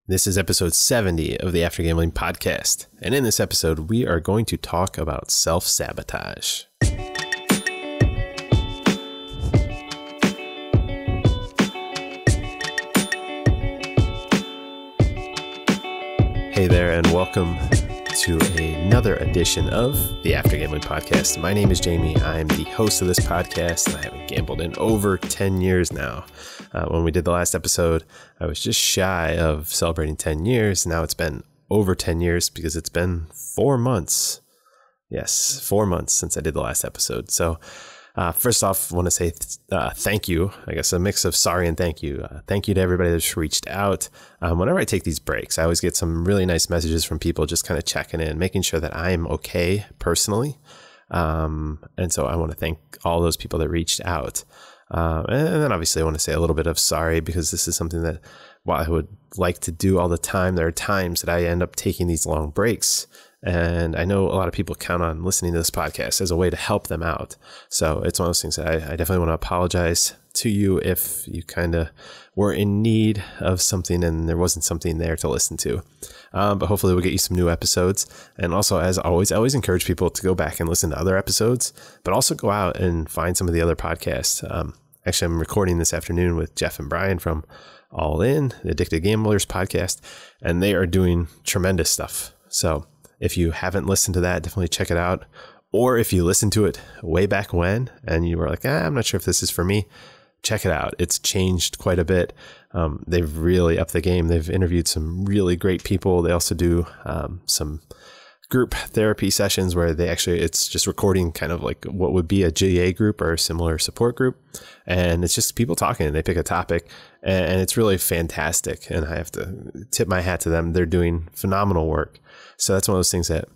This is episode 70 of the After Gambling podcast. And in this episode, we are going to talk about self-sabotage. Hey there, and welcome to another edition of the After Gambling podcast. My name is Jamie. I'm the host of this podcast, and I haven't gambled in over 10 years now. When we did the last episode, I was just shy of celebrating 10 years. Now it's been over 10 years because it's been 4 months. Yes, 4 months since I did the last episode. So first off, I want to say thank you. I guess a mix of sorry and thank you. Thank you to everybody that's reached out. Whenever I take these breaks, I always get some really nice messages from people just kind of checking in, making sure that I'm okay personally. And so I want to thank all those people that reached out. And then obviously I want to say a little bit of sorry because this is something that while I would like to do all the time, there are times that I end up taking these long breaks. And I know a lot of people count on listening to this podcast as a way to help them out. So it's one of those things that I definitely want to apologize to you if you kind of were in need of something and there wasn't something there to listen to. But hopefully we'll get you some new episodes. And also, as always, I always encourage people to go back and listen to other episodes, but also go out and find some of the other podcasts. Actually, I'm recording this afternoon with Jeff and Brian from All In, the Addicted Gamblers podcast, and they are doing tremendous stuff. So if you haven't listened to that, definitely check it out. Or if you listened to it way back when and you were like, I'm not sure if this is for me, check it out. It's changed quite a bit. They've really upped the game. They've interviewed some really great people. They also do some group therapy sessions where it's just recording kind of like what would be a GA group or a similar support group. And it's just people talking and they pick a topic and it's really fantastic. And I have to tip my hat to them. They're doing phenomenal work. So that's one of those things that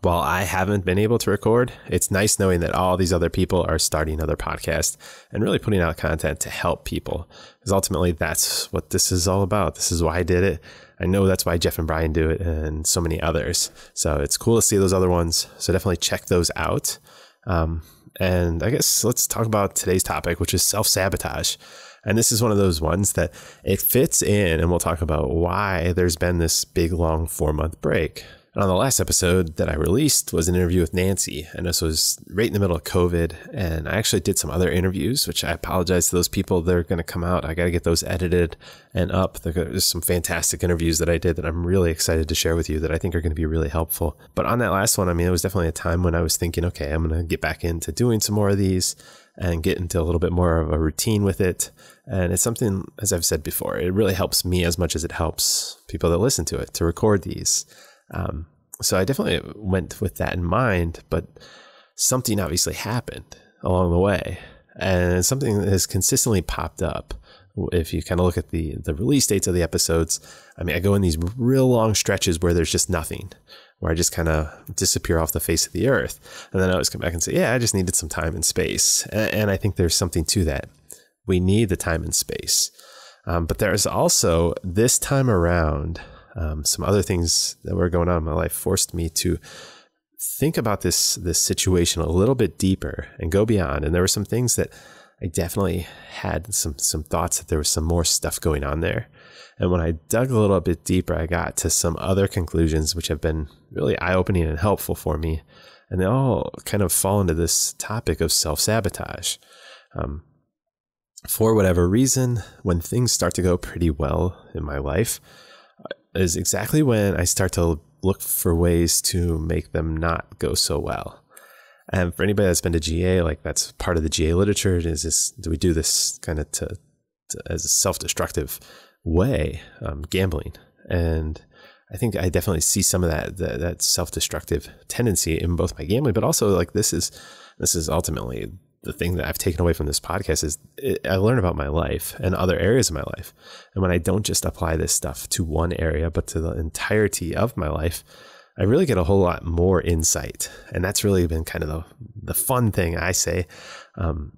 while I haven't been able to record, it's nice knowing that all these other people are starting other podcasts and really putting out content to help people. Because ultimately, that's what this is all about. This is why I did it. I know that's why Jeff and Brian do it and so many others. So it's cool to see those other ones. So definitely check those out. And I guess let's talk about today's topic, which is self-sabotage. And this is one of those ones that it fits in, and we'll talk about why there's been this big, long 4-month break. And on the last episode that I released was an interview with Nancy, and this was right in the middle of COVID. And I actually did some other interviews, which I apologize to those people. They're going to come out. I got to get those edited and up. There's some fantastic interviews that I did that I'm really excited to share with you that I think are going to be really helpful. But on that last one, it was definitely a time when I was thinking, okay, I'm going to get back into doing some more of these and get into a little bit more of a routine with it. And it's something, as I've said before, it really helps me as much as it helps people that listen to it to record these. So I definitely went with that in mind, but something obviously happened along the way, and something that has consistently popped up. If you kind of look at the release dates of the episodes, I go in these real long stretches where there's just nothing, where I just kind of disappear off the face of the earth. And then I always come back and say, I just needed some time and space. And I think there's something to that. We need the time and space. But there's also this time around, some other things that were going on in my life forced me to think about this situation a little bit deeper and go beyond. And there were some things that I definitely had some thoughts that there was some more stuff going on there. And when I dug a little bit deeper, I got to some other conclusions, which have been really eye-opening and helpful for me. And they all kind of fall into this topic of self-sabotage. For whatever reason, when things start to go pretty well in my life, is exactly when I start to look for ways to make them not go so well. And for anybody that's been to GA, like that's part of the GA literature, do we do this kind of as a self-destructive way, gambling? And I think I definitely see some of that self-destructive tendency in both my gambling, but also like this is ultimately the thing that I've taken away from this podcast is I learn about my life and other areas of my life. And when I don't just apply this stuff to one area, but to the entirety of my life, I really get a whole lot more insight. And that's really been kind of the fun thing I say.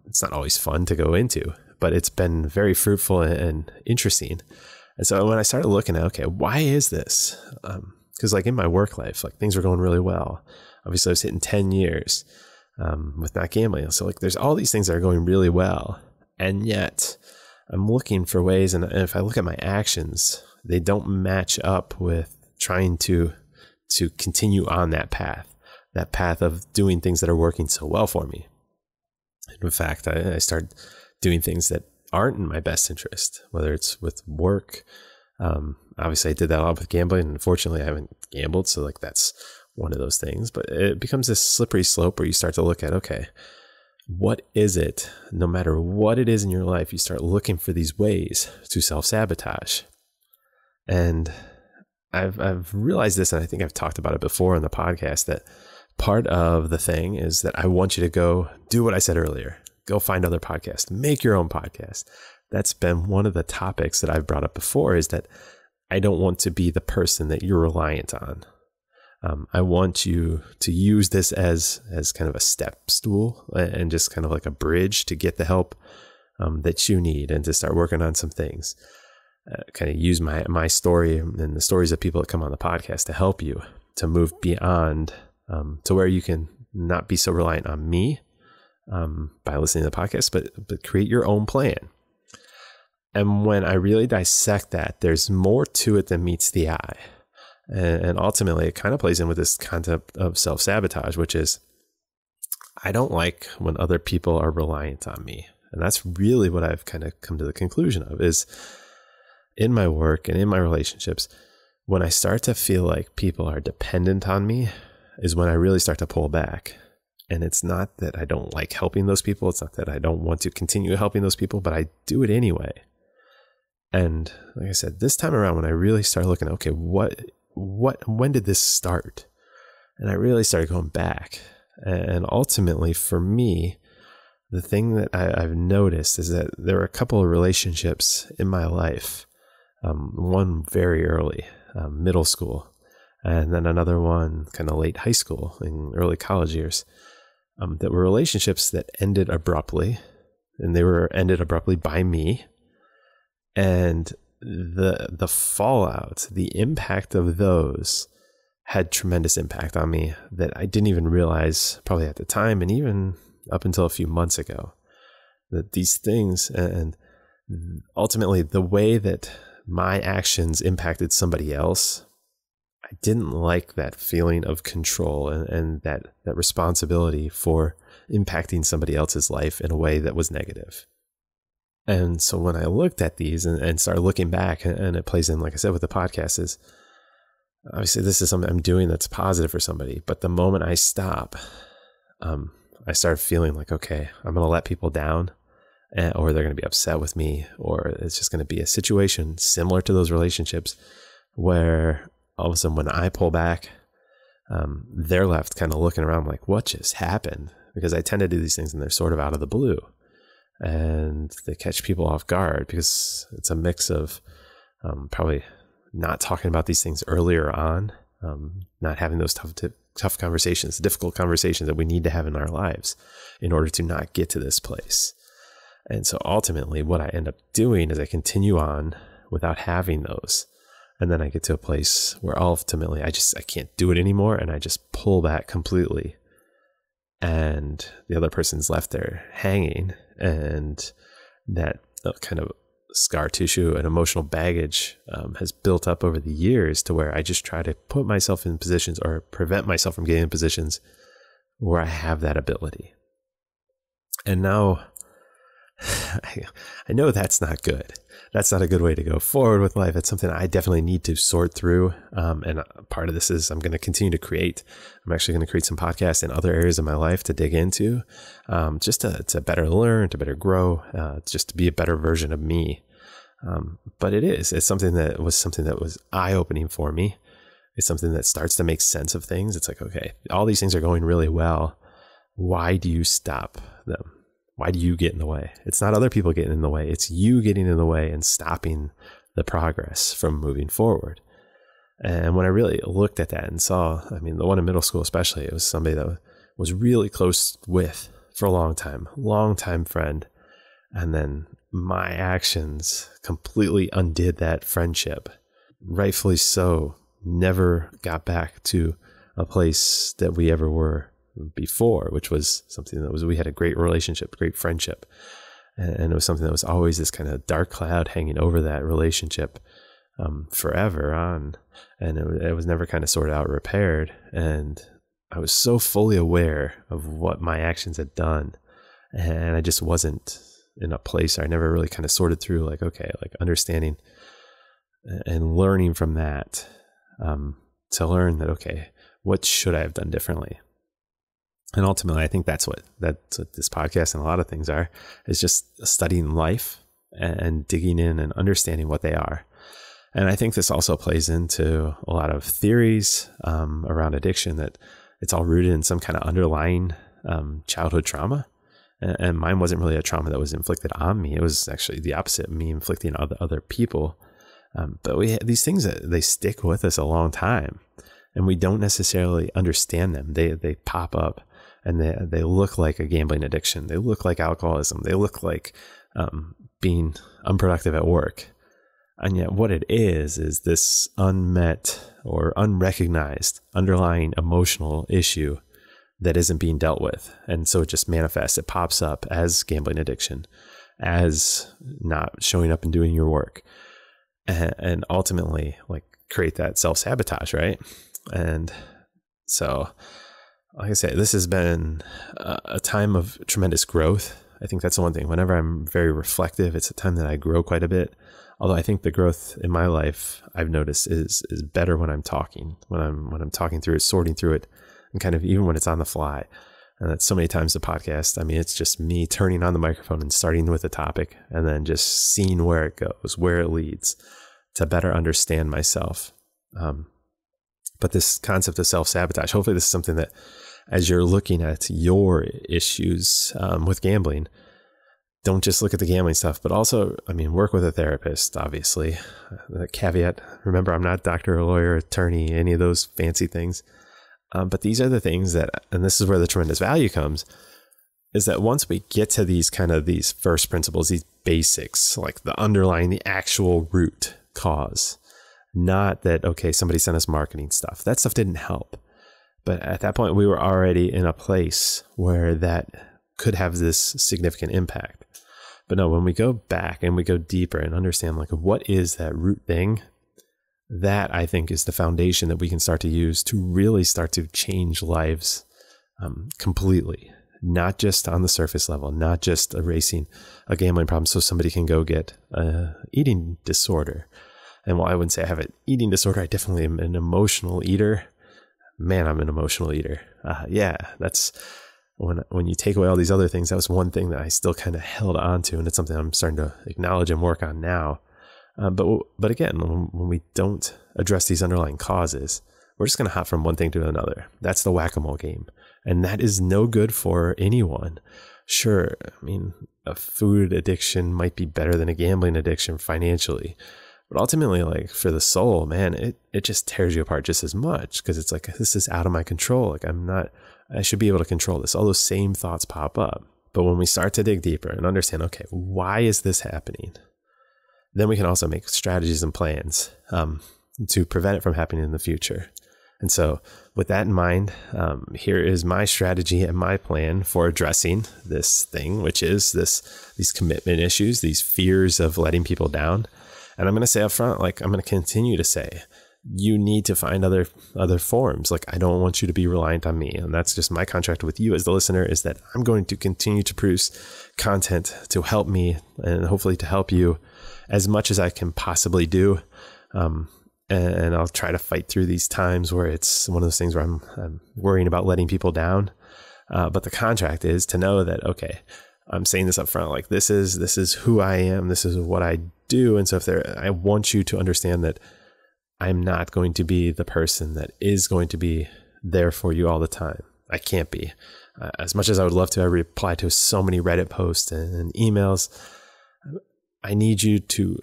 It's not always fun to go into, but it's been very fruitful and interesting. And so when I started looking at, okay, why is this? Because like in my work life, like things were going really well. Obviously I was hitting 10 years. With not gambling. So like there's all these things that are going really well. And yet I'm looking for ways, and if I look at my actions, they don't match up with trying to continue on that path of doing things that are working so well for me. In fact, I start doing things that aren't in my best interest, whether it's with work. Obviously I did that a lot with gambling, and unfortunately I haven't gambled. So like, that's one of those things, but it becomes this slippery slope where you start to look at, okay, what is it? No matter what it is in your life, you start looking for these ways to self-sabotage. And I've realized this, and I think I've talked about it before on the podcast, that part of the thing is that I want you to go do what I said earlier. Go find other podcasts, make your own podcast. That's been one of the topics that I've brought up before, is that I don't want to be the person that you're reliant on. I want you to use this as kind of a step stool and just kind of like a bridge to get the help that you need and to start working on some things. Kind of use my story and the stories of people that come on the podcast to help you to move beyond to where you can not be so reliant on me by listening to the podcast, but create your own plan. And when I really dissect that, there's more to it than meets the eye. And ultimately, it kind of plays in with this concept of self-sabotage, which is, I don't like when other people are reliant on me. And that's really what I've kind of come to the conclusion of, is in my work and in my relationships, when I start to feel like people are dependent on me is when I really start to pull back. And it's not that I don't like helping those people. It's not that I don't want to continue helping those people, but I do it anyway. And like I said, this time around, when I really started looking, okay, when did this start? And I really started going back. And ultimately for me, the thing that I've noticed is that there were a couple of relationships in my life. One very early, middle school, and then another one kind of late high school and early college years, that were relationships that ended abruptly, and they were ended abruptly by me. And the fallout, the impact of those had tremendous impact on me that I didn't even realize probably at the time, and even up until a few months ago, that these things, and ultimately the way that my actions impacted somebody else, I didn't like that feeling of control and that responsibility for impacting somebody else's life in a way that was negative. And so when I looked at these and started looking back, and it plays in, like I said, with the podcast, is obviously this is something I'm doing that's positive for somebody. But the moment I stop, I started feeling like, okay, I'm going to let people down, or they're going to be upset with me, or it's just going to be a situation similar to those relationships where all of a sudden when I pull back, they're left kind of looking around like, what just happened? Because I tend to do these things and they're sort of out of the blue. And they catch people off guard because it's a mix of probably not talking about these things earlier on, not having those tough conversations, difficult conversations that we need to have in our lives in order to not get to this place. And so ultimately what I end up doing is I continue on without having those. And then I get to a place where ultimately I can't do it anymore. And I just pull back completely. And the other person's left there hanging. And that kind of scar tissue and emotional baggage has built up over the years to where I just try to put myself in positions or prevent myself from getting in positions where I have that ability. And now I know that's not good. That's not a good way to go forward with life. It's something I definitely need to sort through. And part of this is I'm going to continue to create. I'm actually going to create some podcasts in other areas of my life to dig into, just to better learn, to better grow, just to be a better version of me. But it's something that was eye-opening for me. It's something that starts to make sense of things. It's like, okay, all these things are going really well. Why do you stop them? Why do you get in the way? It's not other people getting in the way. It's you getting in the way and stopping the progress from moving forward. And when I really looked at that and saw, the one in middle school especially, it was somebody that was really close with for a long time friend. And then my actions completely undid that friendship. Rightfully so, never got back to a place that we ever were before, which was something that we had a great relationship, great friendship. And it was something that was always this kind of dark cloud hanging over that relationship forever on. And it was never kind of sorted out or repaired. And I was so fully aware of what my actions had done. And I just wasn't in a place where I never really kind of sorted through like, okay, like understanding and learning from that to learn that, okay, what should I have done differently? And ultimately, I think that's what this podcast and a lot of things are, is just studying life and digging in and understanding what they are. And I think this also plays into a lot of theories around addiction, that it's all rooted in some kind of underlying childhood trauma. And mine wasn't really a trauma that was inflicted on me. It was actually the opposite, me inflicting on other people. But these things, they stick with us a long time, and we don't necessarily understand them. They pop up, and they look like a gambling addiction. They look like alcoholism. They look like being unproductive at work. And yet what it is this unmet or unrecognized underlying emotional issue that isn't being dealt with. And so it just manifests. It pops up as gambling addiction, as not showing up and doing your work, and ultimately like create that self-sabotage, right? And so, like I say, this has been a time of tremendous growth. I think that's the one thing. Whenever I'm very reflective, it's a time that I grow quite a bit. Although I think the growth in my life, I've noticed, is better when I'm talking, when I'm talking through it, sorting through it, and kind of even when it's on the fly. And that's so many times the podcast. I mean, it's just me turning on the microphone and starting with a topic, and then just seeing where it goes, where it leads, to better understand myself. But this concept of self-sabotage, hopefully this is something that, as you're looking at your issues with gambling, don't just look at the gambling stuff, but also, I mean, work with a therapist, obviously. The caveat, remember, I'm not a doctor, a lawyer, attorney, any of those fancy things. But these are the things that, and this is where the tremendous value comes, is that once we get to these first principles, these basics, like the underlying, the actual root cause, not that, okay, somebody sent us marketing stuff. That stuff didn't help. But at that point, we were already in a place where that could have this significant impact. But no, when we go back and we go deeper and understand like what is that root thing, that I think is the foundation that we can start to use to really start to change lives completely, not just on the surface level, not just erasing a gambling problem so somebody can go get an eating disorder. And while I wouldn't say I have an eating disorder, I definitely am an emotional eater. Man, I'm an emotional eater. Yeah, that's when you take away all these other things, that was one thing that I still kind of held on to. And it's something I'm starting to acknowledge and work on now. But again, when we don't address these underlying causes, we're just going to hop from one thing to another. That's the whack-a-mole game. And that is no good for anyone. Sure, I mean, a food addiction might be better than a gambling addiction financially. But ultimately, like for the soul, man, it just tears you apart just as much, because it's like, this is out of my control. Like I should be able to control this. All those same thoughts pop up. But when we start to dig deeper and understand, okay, why is this happening? Then we can also make strategies and plans to prevent it from happening in the future. And so with that in mind, here is my strategy and my plan for addressing this thing, which is these commitment issues, these fears of letting people down. And I'm going to say up front, like I'm going to continue to say, you need to find other forms. Like I don't want you to be reliant on me. And that's just my contract with you as the listener, is that I'm going to continue to produce content to help me and hopefully to help you as much as I can possibly do. And I'll try to fight through these times where it's one of those things where I'm worrying about letting people down. But the contract is to know that, okay, I'm saying this up front, like this is who I am. This is what I do. And so I want you to understand that I'm not going to be the person that is going to be there for you all the time. I can't be. As much as I would love to, I reply to so many Reddit posts and emails. I need you to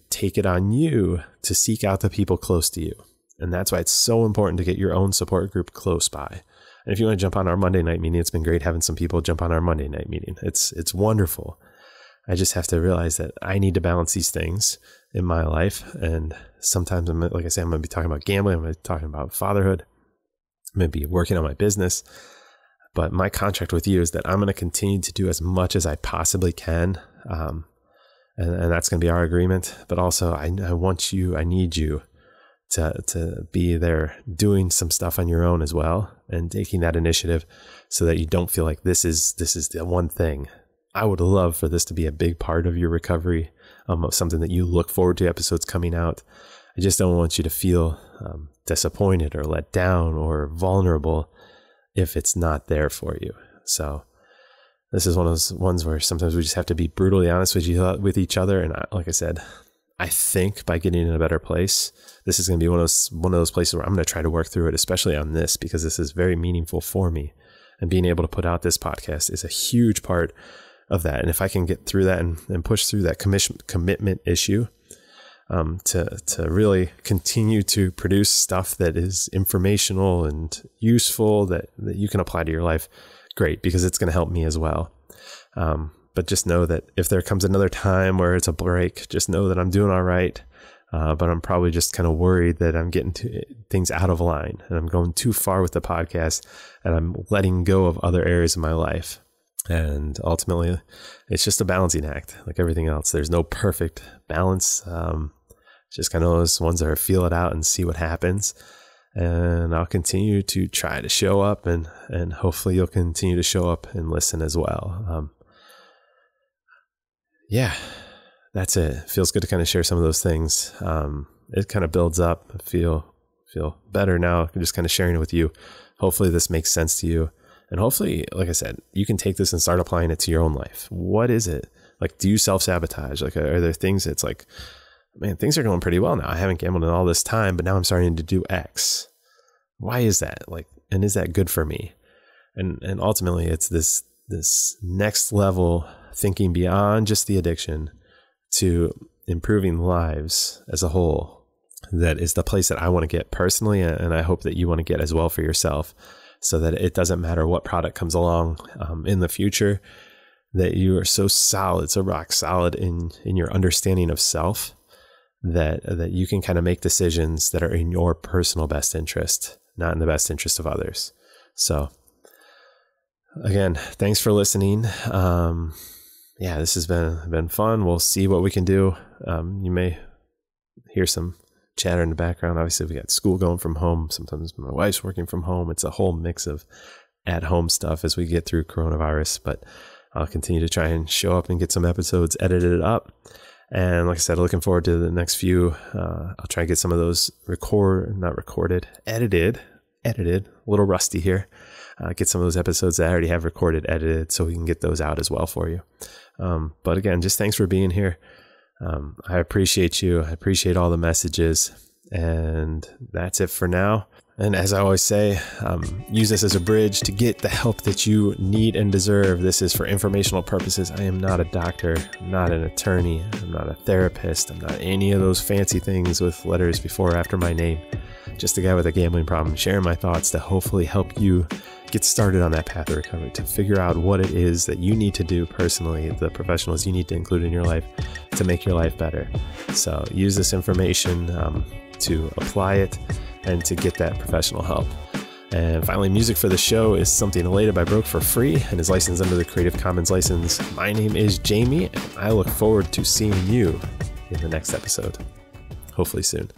take it on you to seek out the people close to you. And that's why it's so important to get your own support group close by. And if you want to jump on our Monday night meeting, it's been great having some people jump on our Monday night meeting. It's wonderful. I just have to realize that I need to balance these things in my life. And sometimes like I say, I'm going to be talking about gambling. I'm going to be talking about fatherhood. I'm going to be working on my business. But my contract with you is that I'm going to continue to do as much as I possibly can. And that's going to be our agreement. But also I need you to be there doing some stuff on your own as well, and taking that initiative so that you don't feel like this is the one thing. I would love for this to be a big part of your recovery, of something that you look forward to episodes coming out. I just don't want you to feel disappointed or let down or vulnerable if it's not there for you. So this is one of those ones where sometimes we just have to be brutally honest with each other. And like I said, I think by getting in a better place, this is going to be one of those places where I'm going to try to work through it, especially on this, because this is very meaningful for me. And being able to put out this podcast is a huge part of that. And if I can get through that and push through that commitment issue, to really continue to produce stuff that is informational and useful that you can apply to your life, great, because it's going to help me as well. But just know that if there comes another time where it's a break, just know that I'm doing all right. But I'm probably just kind of worried that I'm getting things out of line and I'm going too far with the podcast and I'm letting go of other areas of my life. And ultimately, it's just a balancing act like everything else. There's no perfect balance. It's just kind of those ones that are feel it out and see what happens. And I'll continue to try to show up and hopefully you'll continue to show up and listen as well. Yeah, that's it. It feels good to kind of share some of those things. It kind of builds up. I feel better now. I'm just kind of sharing it with you. Hopefully this makes sense to you. And hopefully, like I said, you can take this and start applying it to your own life. What is it? Like, do you self-sabotage? Like, are there things that's like, man, things are going pretty well now. I haven't gambled in all this time, but now I'm starting to do X. Why is that? Like, and is that good for me? And ultimately it's this next level thinking beyond just the addiction to improving lives as a whole. That is the place that I want to get personally. And I hope that you want to get as well for yourself, so that it doesn't matter what product comes along in the future, that you are so solid, so rock solid in your understanding of self, that you can kind of make decisions that are in your personal best interest, not in the best interest of others. So again, thanks for listening. This has been fun. We'll see what we can do. You may hear some chatter in the background. Obviously, we got school going from home. Sometimes my wife's working from home. It's a whole mix of at-home stuff as we get through coronavirus, but I'll continue to try and show up and get some episodes edited up. And like I said, looking forward to the next few. I'll try and get some of those edited, a little rusty here. Get some of those episodes that I already have recorded, edited, so we can get those out as well for you. But again, just thanks for being here. I appreciate you. I appreciate all the messages, and that's it for now. And as I always say, use this as a bridge to get the help that you need and deserve. This is for informational purposes. I am not a doctor. I'm not an attorney. I'm not a therapist. I'm not any of those fancy things with letters before or after my name. Just a guy with a gambling problem, sharing my thoughts to hopefully help you get started on that path of recovery, to figure out what it is that you need to do personally, the professionals you need to include in your life to make your life better. So use this information to apply it and to get that professional help. And finally, music for the show is Something Elated by Broke for free and is licensed under the Creative Commons license. My name is Jamie, and I look forward to seeing you in the next episode, hopefully soon.